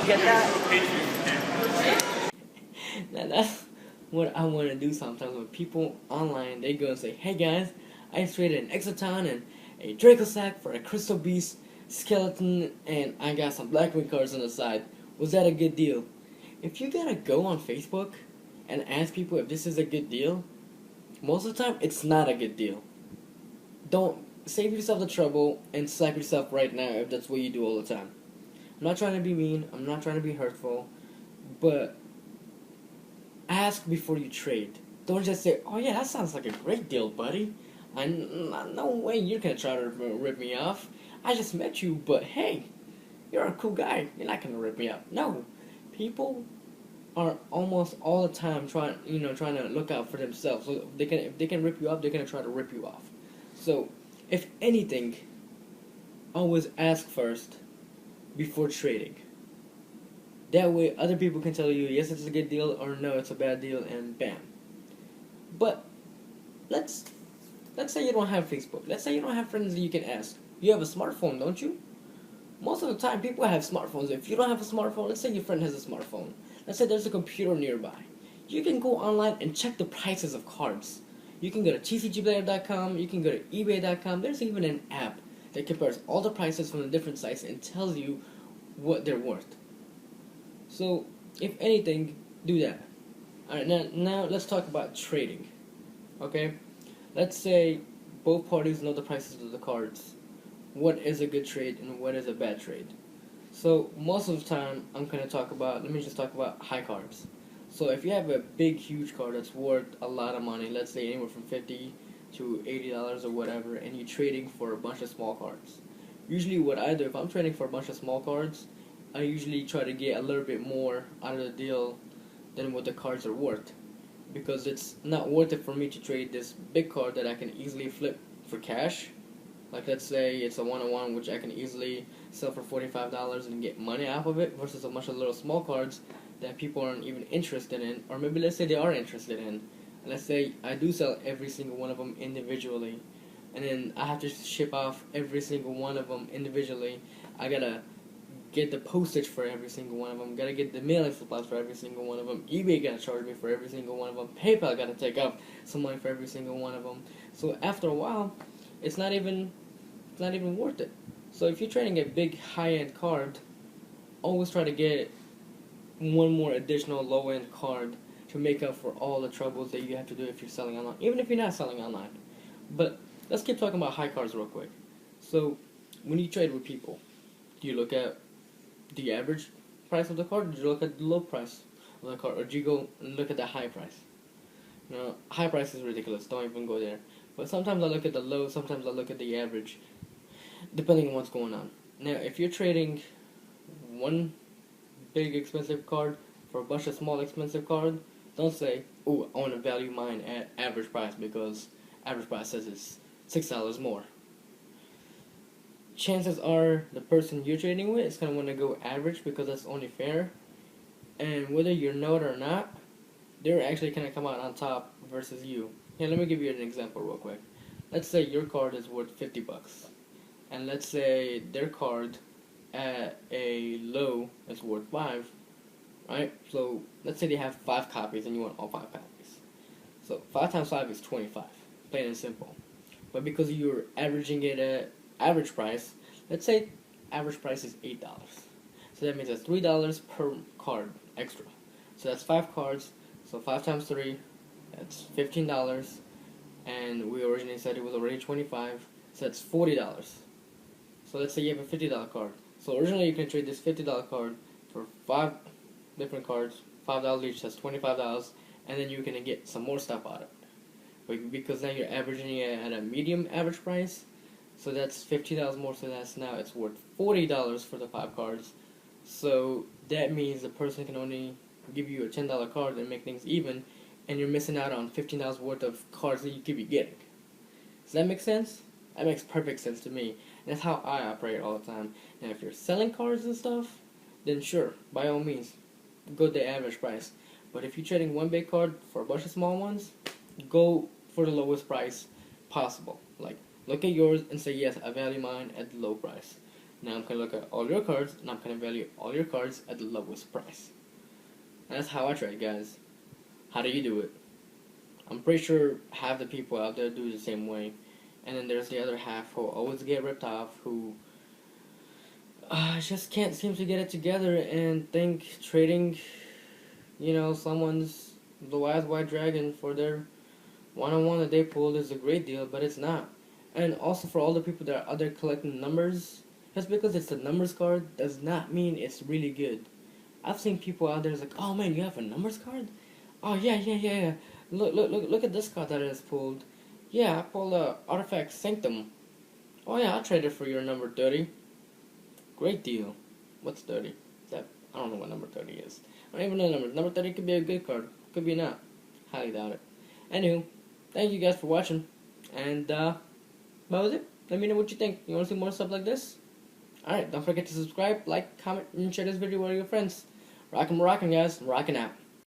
Get that? Now that's what I want to do sometimes when people online, they go and say, hey guys, I traded an Exoton and a Draco Sack for a Crystal Beast skeleton and I got some Blackwing cards on the side. Was that a good deal? If you gotta go on Facebook and ask people if this is a good deal, most of the time it's not a good deal. Don't save yourself the trouble and slap yourself right now if that's what you do all the time. I'm not trying to be mean, I'm not trying to be hurtful, but ask before you trade. Don't just say, oh yeah, that sounds like a great deal, buddy. No way you're gonna try to rip me off. I just met you, but hey, you're a cool guy. You're not gonna rip me off. No. People are almost all the time trying to look out for themselves. So if they can rip you off, they're gonna try to rip you off. So, if anything, always ask first before trading. That way, other people can tell you, yes, it's a good deal, or no, it's a bad deal, and bam. But, let's say you don't have Facebook. Let's say you don't have friends that you can ask. You have a smartphone, don't you? Most of the time, people have smartphones. If you don't have a smartphone, let's say your friend has a smartphone. Let's say there's a computer nearby. You can go online and check the prices of cards. You can go to tcgplayer.com, you can go to ebay.com. There's even an app that compares all the prices from the different sites and tells you what they're worth. So, if anything, do that. Alright, now let's talk about trading. Okay? Let's say both parties know the prices of the cards. What is a good trade and what is a bad trade? So, most of the time, let me just talk about high cards. So, if you have a big, huge card that's worth a lot of money, let's say anywhere from $50 to $80 or whatever, and you're trading for a bunch of small cards. Usually what I do, if I'm trading for a bunch of small cards, I usually try to get a little bit more out of the deal than what the cards are worth. Because it's not worth it for me to trade this big card that I can easily flip for cash. Like let's say it's a 1-on-1 which I can easily sell for $45 and get money out of it, versus a bunch of little small cards that people aren't even interested in, or maybe let's say they are interested in. And let's say I do sell every single one of them individually, and then I have to ship off every single one of them individually. I gotta get the postage for every single one of them, gotta get the mailing supplies for every single one of them, eBay gotta charge me for every single one of them, PayPal gotta take up some money for every single one of them. So after a while, it's not even worth it. So if you're trading a big high-end card, always try to get one more additional low-end card to make up for all the troubles that you have to do if you're selling online, even if you're not selling online. But let's keep talking about high cards real quick. So when you trade with people, do you look at the average price of the card, or do you look at the low price of the card, or do you go and look at the high price? You know, high price is ridiculous, don't even go there. But sometimes I look at the low, sometimes I look at the average, depending on what's going on. Now, if you're trading one big expensive card for a bunch of small expensive cards, don't say, oh, I want to value mine at average price because average price says it's $6 more. Chances are the person you're trading with is going to want to go average because that's only fair. And whether you know it or not, they're actually going to come out on top versus you. Here, let me give you an example real quick. Let's say your card is worth $50. And let's say their card at a low is worth 5, right? So let's say they have 5 copies and you want all 5 copies. So 5 times 5 is 25, plain and simple. But because you're averaging it at average price, let's say average price is $8. So that means that's $3 per card extra. So that's 5 cards. So 5 times 3, that's $15. And we originally said it was already 25, so that's $40. So let's say you have a $50 card. So originally you can trade this $50 card for 5 different cards, $5 each, that's $25, and then you can get some more stuff out of it. But because now you're averaging it at a medium average price, so that's $50 more, so that's now it's worth $40 for the 5 cards. So that means the person can only give you a $10 card and make things even, and you're missing out on $15 worth of cards that you could be getting. Does that make sense? That makes perfect sense to me. And that's how I operate all the time. Now, if you're selling cards and stuff, then sure, by all means, go the average price. But if you're trading one big card for a bunch of small ones, go for the lowest price possible. Like, look at yours and say, yes, I value mine at the low price. Now I'm gonna look at all your cards, and I'm gonna value all your cards at the lowest price. And that's how I trade, guys. How do you do it? I'm pretty sure half the people out there do the same way, and then there's the other half who always get ripped off, who just can't seem to get it together and think trading, someone's blue eyes white dragon for their one-on-one that they pulled is a great deal, but it's not. And also for all the people that are out there collecting numbers, just because it's a numbers card does not mean it's really good. I've seen people out there that's like, oh man, you have a numbers card? Oh yeah. Look at this card that I just pulled. Yeah, I pulled a Artifact Sanctum. Oh yeah, I'll trade it for your number 30. Great deal. What's 30? I don't know what number 30 is. I don't even know the number. Number 30 could be a good card. Could be not. Highly doubt it. Anywho, thank you guys for watching. And, what was it? Let me know what you think. You want to see more stuff like this? Alright, don't forget to subscribe, like, comment, and share this video with your friends. Rockin' Moroccan, guys. Rockin' out.